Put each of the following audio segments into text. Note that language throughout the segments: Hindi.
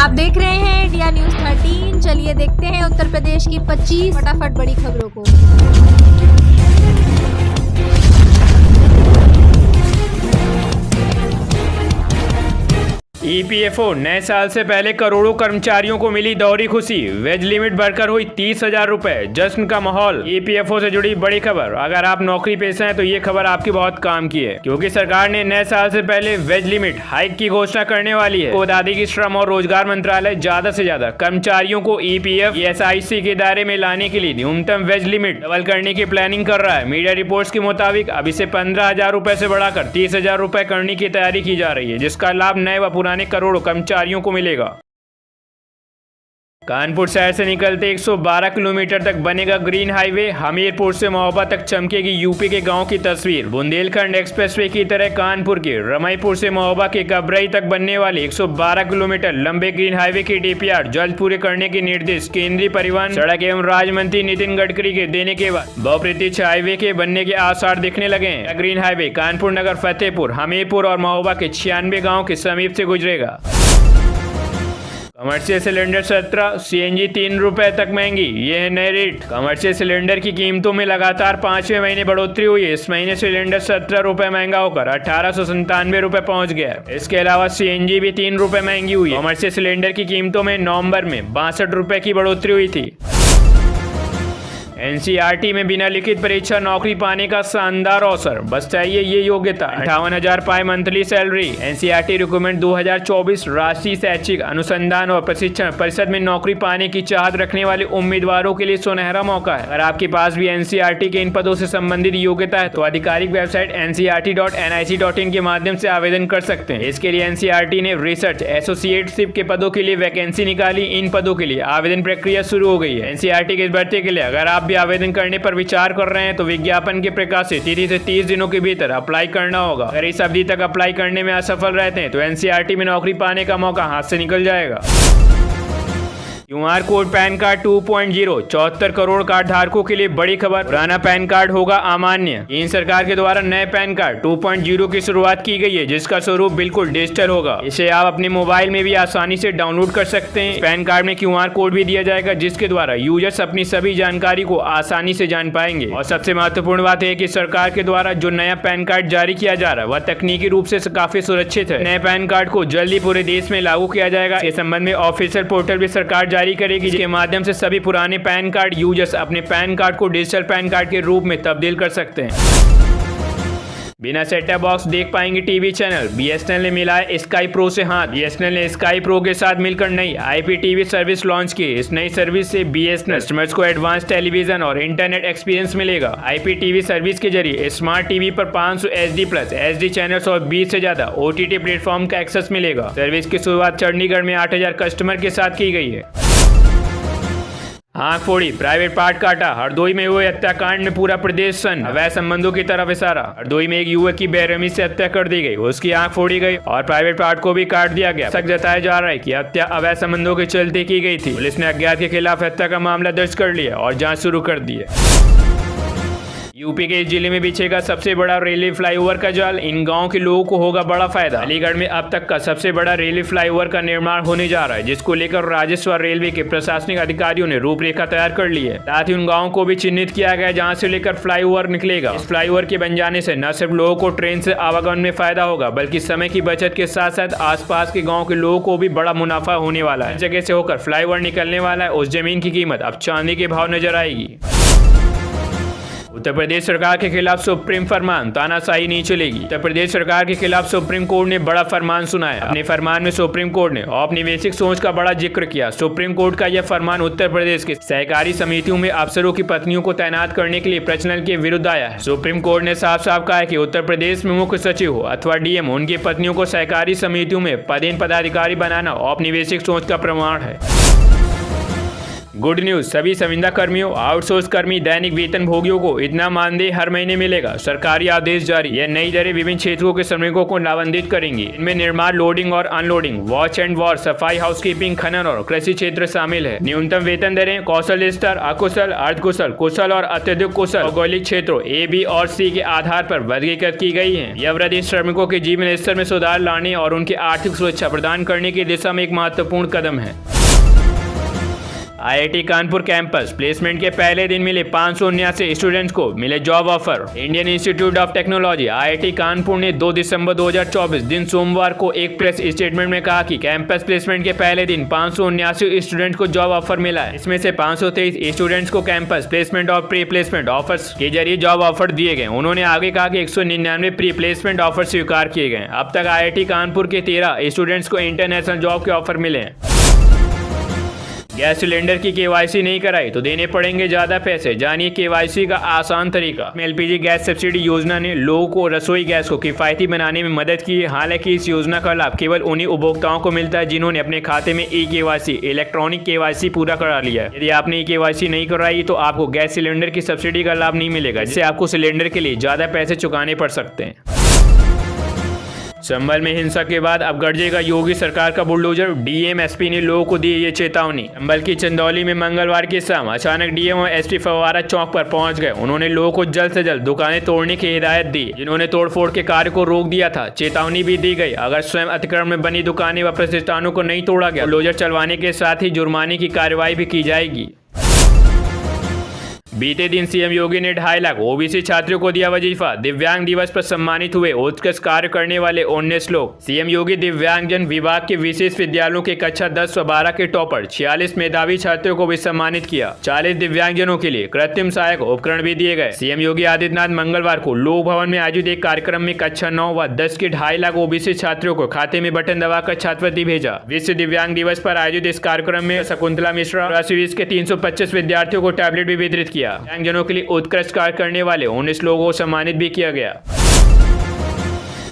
आप देख रहे हैं इंडिया न्यूज 13। चलिए देखते हैं उत्तर प्रदेश की 25 फटाफट बड़ी खबरों को। ईपीएफओ नए साल से पहले करोड़ों कर्मचारियों को मिली दोहरी खुशी। वेज लिमिट बढ़कर हुई 30,000 रुपए, जश्न का माहौल। ईपीएफओ से जुड़ी बड़ी खबर। अगर आप नौकरी पेशा हैं तो ये खबर आपकी बहुत काम की है, क्योंकि सरकार ने नए साल से पहले वेज लिमिट हाइक की घोषणा करने वाली है। बता दें कि श्रम और रोजगार मंत्रालय ज्यादा से ज्यादा कर्मचारियों को ईपीएफ ईएसआईसी के दायरे में लाने के लिए न्यूनतम वेज लिमिट डबल करने की प्लानिंग कर रहा है। मीडिया रिपोर्ट्स के मुताबिक अब इसे 15,000 रुपए से बढ़ाकर 30,000 रुपए करने की तैयारी की जा रही है, जिसका लाभ नए व पुराने करोड़ों कर्मचारियों को मिलेगा। कानपुर शहर से निकलते 112 किलोमीटर तक बनेगा ग्रीन हाईवे। हमीरपुर से महोबा तक चमकेगी यूपी के गांव की तस्वीर। बुंदेलखंड एक्सप्रेसवे की तरह कानपुर के रमईपुर से महोबा के कबरई तक बनने वाले 112 किलोमीटर लंबे ग्रीन हाईवे के डीपीआर जल्द पूरे करने के निर्देश केंद्रीय परिवहन सड़क एवं राज्य मंत्री नितिन गडकरी के देने के बाद बहुप्रतीक्षित हाईवे के बनने के आसार दिखने लगे हैं। ग्रीन हाईवे कानपुर नगर, फतेहपुर, हमीरपुर और महोबा के 96 गाँव के समीप से गुजरेगा। कमर्शियल सिलेंडर 17, सीएनजी 3 रुपए तक महंगी, ये है नए रेट। कमर्शियल सिलेंडर की कीमतों में लगातार 5वें महीने बढ़ोतरी हुई है। इस महीने सिलेंडर 17 रुपए महंगा होकर 1897 रुपए पहुंच गया है। इसके अलावा सीएनजी भी 3 रुपए महंगी हुई है। कमर्शियल सिलेंडर की कीमतों में नवंबर में 62 रुपए की बढ़ोतरी हुई थी। एनसीईआरटी में बिना लिखित परीक्षा नौकरी पाने का शानदार अवसर, बस चाहिए ये योग्यता। 58,000 पाए मंथली सैलरी। एनसीईआरटी रिक्रूटमेंट 2024 राष्ट्रीय शैक्षिक अनुसंधान और प्रशिक्षण परिषद में नौकरी पाने की चाहत रखने वाले उम्मीदवारों के लिए सुनहरा मौका है। अगर आपके पास भी एनसीईआरटी के इन पदों से संबंधित योग्यता है तो आधिकारिक वेबसाइट ncrt.nic.in के माध्यम से आवेदन कर सकते हैं। इसके लिए एनसीईआरटी ने रिसर्च एसोसिएटशिप के पदों के लिए वैकेंसी निकाली। इन पदों के लिए आवेदन प्रक्रिया शुरू हो गई है। एनसीईआरटी के इस भर्ती के लिए अगर आप भी आवेदन करने पर विचार कर रहे हैं तो विज्ञापन के प्रकाशित तिथि से 30 दिनों के भीतर अप्लाई करना होगा। अगर इस अवधि तक अप्लाई करने में असफल रहते हैं तो एनसीईआरटी में नौकरी पाने का मौका हाथ से निकल जाएगा। QR code pan card 2.0 74 crore card धारकों के लिए बड़ी खबर। पुराना पैन कार्ड होगा अमान्य। केंद्र सरकार के द्वारा नए पैन कार्ड 2.0 की शुरुआत की गई है, जिसका स्वरूप बिल्कुल डिजिटल होगा। इसे आप अपने मोबाइल में भी आसानी से डाउनलोड कर सकते हैं। पैन कार्ड में क्यूआर कोड भी दिया जाएगा, जिसके द्वारा यूजर्स अपनी सभी जानकारी को आसानी से जान पाएंगे। और सबसे महत्वपूर्ण बात है कि सरकार के द्वारा जो नया पैन कार्ड जारी किया जा रहा है वह तकनीकी रूप से काफी सुरक्षित है। नए पैन कार्ड को जल्दी पूरे देश में लागू किया जाएगा। इस संबंध में ऑफिशियल पोर्टल भी सरकार जारी करेगी, जिसके माध्यम से सभी पुराने पैन कार्ड यूजर्स अपने पैन कार्ड को डिजिटल पैन कार्ड के रूप में तब्दील कर सकते हैं। बिना सेटअप बॉक्स देख पाएंगे टीवी चैनल। बीएसएनएल ने मिला है स्काई प्रो से हाथ। बीएसएनएल ने स्काई प्रो के साथ मिलकर नई आईपीटीवी सर्विस लॉन्च की। इस नई सर्विस से बीएसएनएल कस्टमर्स को एडवांस टेलीविजन और इंटरनेट एक्सपीरियंस मिलेगा। आईपीटीवी सर्विस के जरिए स्मार्ट टीवी पर 500 HD+ HD चैनल्स और 20 से ज्यादा ओटीटी प्लेटफॉर्म का एक्सेस मिलेगा। सर्विस की शुरुआत चंडीगढ़ में 8,000 कस्टमर के साथ की गई है। आंख फोड़ी, प्राइवेट पार्ट काटा। हरदोई में हुए हत्याकांड में पूरा प्रदेश सन्न। अवैध संबंधों की तरफ इशारा। हरदोई में एक युवक की बेरहमी से हत्या कर दी गई, उसकी आंख फोड़ी गई और प्राइवेट पार्ट को भी काट दिया गया। शक जताया जा रहा है कि हत्या अवैध संबंधों के चलते की गई थी। पुलिस ने अज्ञात के खिलाफ हत्या का मामला दर्ज कर लिया और जांच शुरू कर दी है। यूपी के इस जिले में बिछेगा सबसे बड़ा रेलवे फ्लाईओवर का जाल। इन गांव के लोगों को होगा बड़ा फायदा। अलीगढ़ में अब तक का सबसे बड़ा रेलवे फ्लाईओवर का निर्माण होने जा रहा है, जिसको लेकर राजस्व और रेलवे के प्रशासनिक अधिकारियों ने रूपरेखा तैयार कर ली है। साथ ही उन गाँव को भी चिन्हित किया गया जहाँ से लेकर फ्लाईओवर निकलेगा। इस फ्लाईओवर के बन जाने से न सिर्फ लोगों को ट्रेन से आवागमन में फायदा होगा, बल्कि समय की बचत के साथ साथ आसपास के गाँव के लोगों को भी बड़ा मुनाफा होने वाला है। जगह से होकर फ्लाईओवर निकलने वाला है, उस जमीन की कीमत अब चांदी के भाव नजर आएगी। उत्तर प्रदेश सरकार के खिलाफ सुप्रीम फरमान, तानाशाही नहीं चलेगी। उत्तर प्रदेश सरकार के खिलाफ सुप्रीम कोर्ट ने बड़ा फरमान सुनाया। अपने फरमान में सुप्रीम कोर्ट ने औपनिवेशिक सोच का बड़ा जिक्र किया। सुप्रीम कोर्ट का यह फरमान उत्तर प्रदेश के सहकारी समितियों में अफसरों की पत्नियों को तैनात करने के लिए प्रचलन के विरुद्ध आया है। सुप्रीम कोर्ट ने साफ साफ कहा है कि उत्तर प्रदेश में मुख्य सचिव हो अथवा डीएम उनकी पत्नियों को सहकारी समितियों में पदेन पदाधिकारी बनाना औपनिवेशिक सोच का प्रमाण है। गुड न्यूज, सभी संविदा कर्मियों, आउटसोर्स कर्मी, दैनिक वेतन भोगियों को इतना मानदेय हर महीने मिलेगा। सरकारी आदेश जारी। यह नई दरें विभिन्न क्षेत्रों के श्रमिकों को लाभान्वित करेंगी। इनमें निर्माण, लोडिंग और अनलोडिंग, वॉच एंड वार, सफाई, हाउसकीपिंग, खनन और कृषि क्षेत्र शामिल है। न्यूनतम वेतन दरें कौशल स्तर, अकुशल, अर्धकुशल, कुशल और अत्यधिक कुशल भौगोलिक क्षेत्रों ए, बी और सी के आधार पर वर्गीकृत की गई है। यह वृद्धि श्रमिकों के जीवन स्तर में सुधार लाने और उनकी आर्थिक सुरक्षा प्रदान करने की दिशा में एक महत्वपूर्ण कदम है। IIT कानपुर कैंपस प्लेसमेंट के पहले दिन मिले 579 स्टूडेंट्स को मिले job offer. Indian institute of technology IIT Kanpur ने 2 दिसंबर 2024 दिन सोमवार को एक प्रेस स्टेटमेंट में कहा कि कैंपस प्लेसमेंट के पहले दिन 579 स्टूडेंट्स को जॉब ऑफर मिला है। इसमें से 523 स्टूडेंट्स को कैंपस प्लेसमेंट और प्री प्लेसमेंट ऑफर्स के जरिए जॉब ऑफर दिए गए। उन्होंने आगे कहा कि 199 प्री प्लेसमेंट ऑफर स्वीकार किए गए। अब तक IIT कानपुर के 13 स्टूडेंट्स को इंटरनेशनल जॉब के ऑफर मिले हैं। गैस सिलेंडर की KYC नहीं कराई तो देने पड़ेंगे ज्यादा पैसे, जानिए KYC का आसान तरीका। LPG गैस सब्सिडी योजना ने लोगों को रसोई गैस को किफायती बनाने में मदद की है। हालांकि इस योजना का लाभ केवल उन्हीं उपभोक्ताओं को मिलता है जिन्होंने अपने खाते में eKYC इलेक्ट्रॉनिक KYC पूरा करा लिया है। यदि आपने eKYC नहीं कराई तो आपको गैस सिलेंडर की सब्सिडी का लाभ नहीं मिलेगा, जिससे आपको सिलेंडर के लिए ज्यादा पैसे चुकाने पड़ सकते हैं। संभल में हिंसा के बाद अब गरजेगा योगी सरकार का बुलडोजर। DM SP ने लोगों को दी ये चेतावनी। संभल की चंदौली में मंगलवार की शाम अचानक DM और SP फवारा चौक पर पहुंच गए। उन्होंने लोगों को जल्द से जल्द दुकानें तोड़ने की हिदायत दी। जिन्होंने तोड़फोड़ के कार्य को रोक दिया था, चेतावनी भी दी गई, अगर स्वयं अतिक्रमण में बनी दुकानें व प्रतिष्ठानों को नहीं तोड़ा गया, बुलडोजर चलवाने के साथ ही जुर्माने की कार्रवाई भी की जाएगी। बीते दिन CM योगी ने 2.5 लाख OBC छात्रों को दिया वजीफा। दिव्यांग दिवस पर सम्मानित हुए उत्कृष्ट कार्य करने वाले 19 लोग। CM योगी दिव्यांगजन विभाग के विशेष विद्यालयों के कक्षा 10 व 12 के टॉपर 46 मेधावी छात्रों को भी सम्मानित किया। 40 दिव्यांगजनों के लिए कृत्रिम सहायक उपकरण भी दिए गए। CM योगी आदित्यनाथ मंगलवार को लोक भवन में आयोजित एक कार्यक्रम में कक्षा 9 व 10 के 2.5 लाख OBC छात्रों को खाते में बटन दबाकर छात्रवृत्ति भेजा। विश्व दिव्यांग दिवस पर आयोजित इस कार्यक्रम में शकुंतला मिश्रा के 325 विद्यार्थियों को टैबलेट भी वितरित किया। दिव्यांगजनों के लिए उत्कृष्ट कार्य करने वाले 19 लोगों को सम्मानित भी किया गया।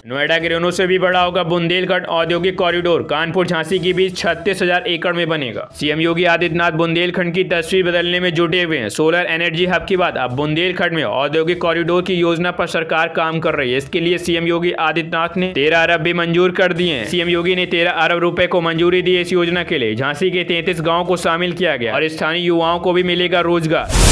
नोएडा गिरोनों से भी बड़ा होगा बुंदेलखंड औद्योगिक कॉरिडोर। कानपुर झांसी के बीच 36,000 एकड़ में बनेगा। CM योगी आदित्यनाथ बुंदेलखंड की तस्वीर बदलने में जुटे हुए हैं। सोलर एनर्जी हब के बाद अब बुंदेलखंड में औद्योगिक कॉरिडोर की योजना पर सरकार काम कर रही है। इसके लिए CM योगी आदित्यनाथ ने 13 अरब भी मंजूर कर दिए हैं। CM योगी ने 13 अरब रुपए को मंजूरी दी। इस योजना के लिए झांसी के 33 गाँव को शामिल किया गया और स्थानीय युवाओं को भी मिलेगा रोजगार।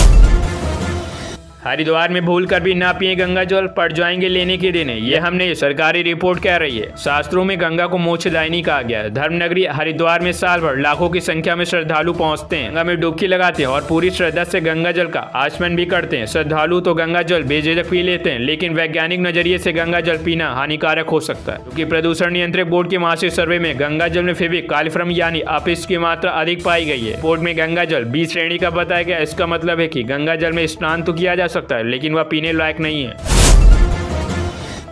हरिद्वार में भूल कर भी ना पिए गंगा जल, पड़ जाएंगे लेने के दिन। ये हमने सरकारी रिपोर्ट कह रही है। शास्त्रों में गंगा को मोक्षदायिनी कहा गया है। धर्मनगरी हरिद्वार में साल भर लाखों की संख्या में श्रद्धालु पहुंचते हैं, गंगा में डुबकी लगाते हैं और पूरी श्रद्धा से गंगा जल का आचमन भी करते हैं। श्रद्धालु तो गंगा जल बेझिझक पी लेते हैं, लेकिन वैज्ञानिक नजरिए से गंगा जल पीना हानिकारक हो सकता है, क्योंकि प्रदूषण नियंत्रक बोर्ड के मासिक सर्वे में गंगा जल में फेविक कालिफॉर्म यानी अपशिष्ट की मात्रा अधिक पाई गई है। बोर्ड में गंगा जल 20 श्रेणी का बताया गया। इसका मतलब है कि गंगा जल में स्नान तो किया जा सकता है, लेकिन वह पीने लायक नहीं है।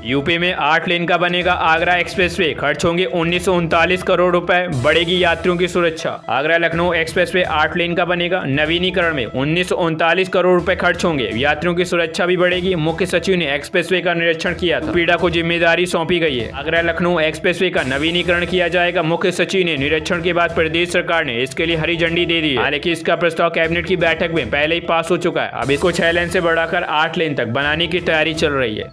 यूपी में 8 लेन का बनेगा आगरा एक्सप्रेसवे। खर्च होंगे 1939 करोड़ रुपए, बढ़ेगी यात्रियों की सुरक्षा। आगरा लखनऊ एक्सप्रेसवे 8 लेन का बनेगा। नवीनीकरण में 1939 करोड़ रुपए खर्च होंगे, यात्रियों की सुरक्षा भी बढ़ेगी। मुख्य सचिव ने एक्सप्रेसवे का निरीक्षण किया था, पीड़ा को जिम्मेदारी सौंपी गई है। आगरा लखनऊ एक्सप्रेसवे का नवीनीकरण किया जाएगा। मुख्य सचिव ने निरीक्षण के बाद प्रदेश सरकार ने इसके लिए हरी झंडी दे दी है। हालांकि इसका प्रस्ताव कैबिनेट की बैठक में पहले ही पास हो चुका है। अब इसको 6 लेन से बढ़ाकर 8 लेन तक बनाने की तैयारी चल रही है।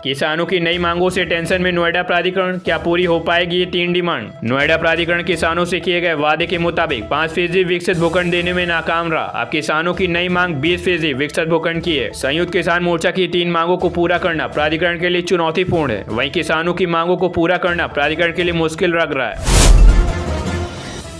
किसानों की नई मांगों से टेंशन में नोएडा प्राधिकरण, क्या पूरी हो पाएगी ये 3 डिमांड? नोएडा प्राधिकरण किसानों से किए गए वादे के मुताबिक 5% विकसित भूखंड देने में नाकाम रहा। अब किसानों की नई मांग 20% विकसित भूखंड की है। संयुक्त किसान मोर्चा की 3 मांगों को पूरा करना प्राधिकरण के लिए चुनौतीपूर्ण है। वहीं किसानों की मांगों को पूरा करना प्राधिकरण के लिए मुश्किल लग रहा है।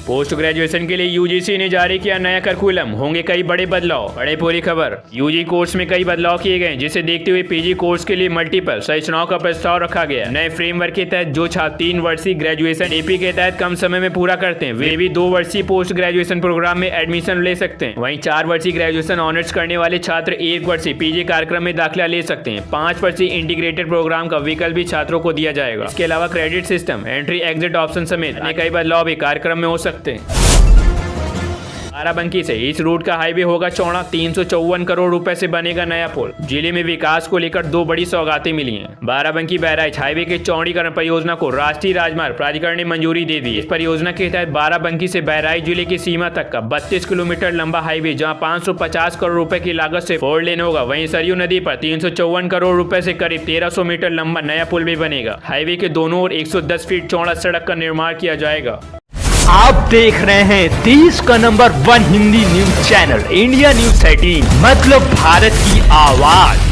पोस्ट ग्रेजुएशन के लिए यूजीसी ने जारी किया नया करिकुलम, होंगे कई बड़े बदलाव। बड़े पूरी खबर। यूजी कोर्स में कई बदलाव किए गए, जिसे देखते हुए पीजी कोर्स के लिए मल्टीपल संरचनाओं का प्रस्ताव रखा गया। नए फ्रेमवर्क के तहत जो छात्र 3 वर्षीय ग्रेजुएशन एपी के तहत कम समय में पूरा करते हैं, वे भी 2 वर्षीय पोस्ट ग्रेजुएशन प्रोग्राम में एडमिशन ले सकते हैं। वहीं 4 वर्षीय ग्रेजुएशन ऑनर्स करने वाले छात्र 1 वर्षीय पीजी कार्यक्रम में दाखिला ले सकते हैं। 5 वर्षीय इंटीग्रेटेड प्रोग्राम का विकल्प भी छात्रों को दिया जाएगा। इसके अलावा credit system, entry exit option समेत अन्य कई बदलाव भी कार्यक्रम में हो सकते हैं। बाराबंकी से इस रूट का हाईवे होगा चौड़ा, 354 करोड़ रुपए से बनेगा नया पुल। जिले में विकास को लेकर 2 बड़ी सौगातें मिली हैं। बाराबंकी बहराइच हाईवे के चौड़ीकरण परियोजना को राष्ट्रीय राजमार्ग प्राधिकरण ने मंजूरी दे दी। इस परियोजना के तहत बाराबंकी से बहराइच जिले की सीमा तक का 32 किलोमीटर लंबा हाईवे, जहां 550 करोड़ रुपए की लागत से 4 लेन होगा, वहीं सरयू नदी पर 354 करोड़ रुपए से करीब 1300 मीटर लंबा नया पुल भी बनेगा। हाईवे के दोनों ओर 110 फीट चौड़ा सड़क का निर्माण किया जाएगा। आप देख रहे हैं देश का number 1 Hindi news channel India news 13, मतलब भारत की आवाज।